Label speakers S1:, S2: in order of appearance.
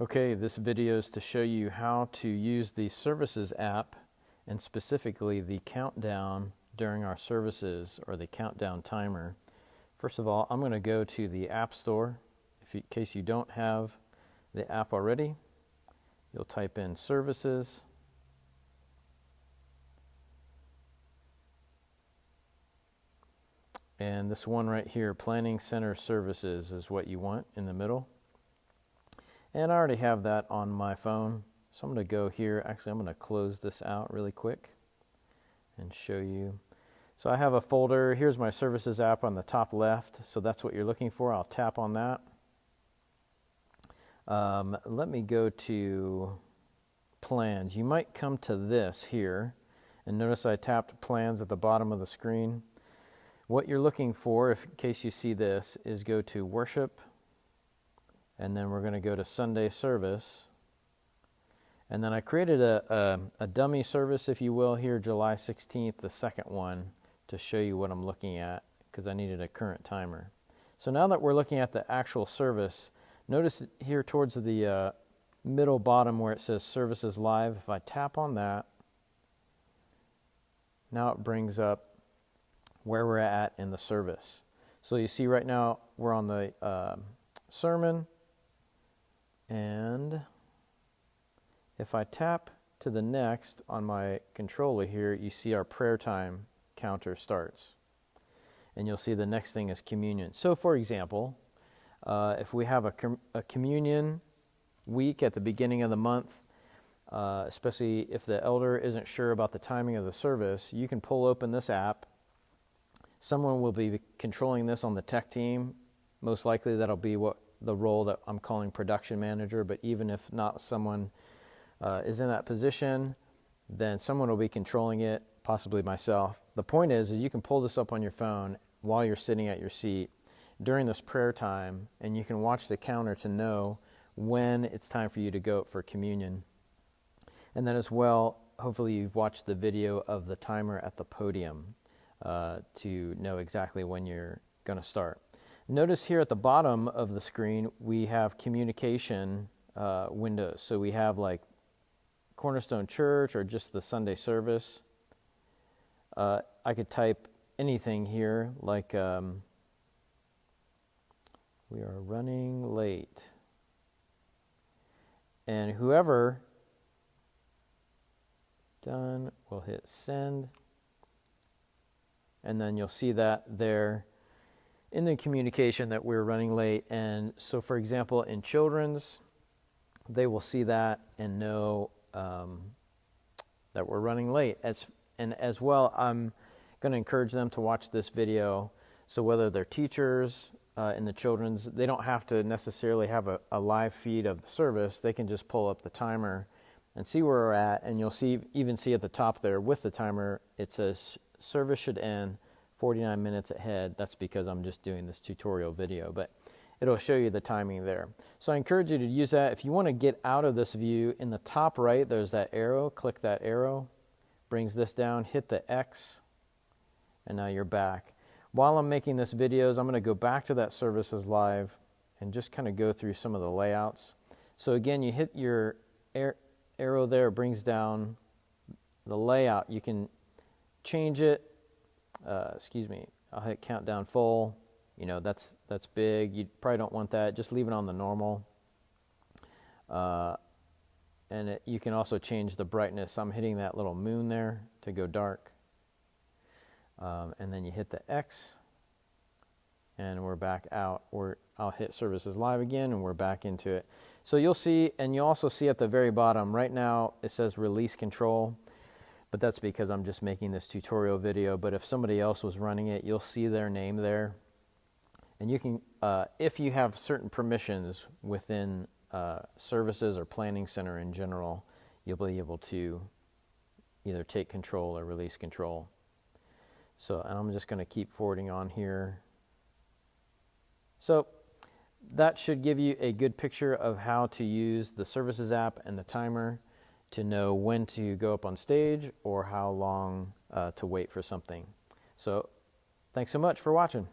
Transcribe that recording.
S1: Okay, this video is to show you how to use the Services app and specifically the countdown during our services or the countdown timer. First of all, I'm going to go to the App Store. In case you don't have the app already, you'll type in Services. And this one right here, Planning Center Services, is what you want in the middle. And I already have that on my phone. So I'm going to go here. Actually, I'm going to close this out really quick and show you. So I have a folder. Here's my Services app on the top left. So that's what you're looking for. I'll tap on that. Let me go to Plans. You might come to this here. And notice I tapped Plans at the bottom of the screen. What you're looking for, in case you see this, is go to Worship. And then we're going to go to Sunday Service. And then I created a dummy service, if you will, here, July 16th, the second one, to show you what I'm looking at, because I needed a current timer. So now that we're looking at the actual service, notice here towards the middle bottom where it says Services Live, if I tap on that, now it brings up where we're at in the service. So you see right now we're on the sermon. And if I tap to the next on my controller here, you see our prayer time counter starts. And you'll see the next thing is communion. So for example, if we have a communion week at the beginning of the month, especially if the elder isn't sure about the timing of the service, you can pull open this app. Someone will be controlling this on the tech team. Most likely that'll be the role that I'm calling production manager, but even if not someone is in that position, then someone will be controlling it, possibly myself. The point is you can pull this up on your phone while you're sitting at your seat during this prayer time, and you can watch the counter to know when it's time for you to go for communion. And then as well, hopefully you've watched the video of the timer at the podium to know exactly when you're going to start. Notice here at the bottom of the screen, we have communication windows. So we have like Cornerstone Church or just the Sunday service. I could type anything here like we are running late. And whoever done will hit send. And then you'll see that there in the communication that we're running late. And so, for example, in children's, they will see that and know that we're running late. And as well, I'm going to encourage them to watch this video. So whether they're teachers in the children's, they don't have to necessarily have a live feed of the service. They can just pull up the timer and see where we're at. And you'll even see at the top there with the timer, it says service should end 49 minutes ahead. That's because I'm just doing this tutorial video, but it'll show you the timing there. So I encourage you to use that. If you want to get out of this view, in the top right, there's that arrow. Click that arrow, brings this down, hit the X, and now you're back. While I'm making this videos, I'm going to go back to that Services Live and just kind of go through some of the layouts. So again, you hit your arrow there, it brings down the layout. You can change it. I'll hit countdown full. You know, that's big. You probably don't want that. Just leave it on the normal. And you can also change the brightness. I'm hitting that little moon there to go dark. And then you hit the X, and we're back out. I'll hit Services Live again, and we're back into it. So you'll see, and you also see at the very bottom, right now it says Release Control. But that's because I'm just making this tutorial video. But if somebody else was running it, you'll see their name there. And you can, if you have certain permissions within services or Planning Center in general, you'll be able to either take control or release control. So, and I'm just going to keep forwarding on here. So that should give you a good picture of how to use the Services app and the timer to know when to go up on stage or how long to wait for something. So thanks so much for watching.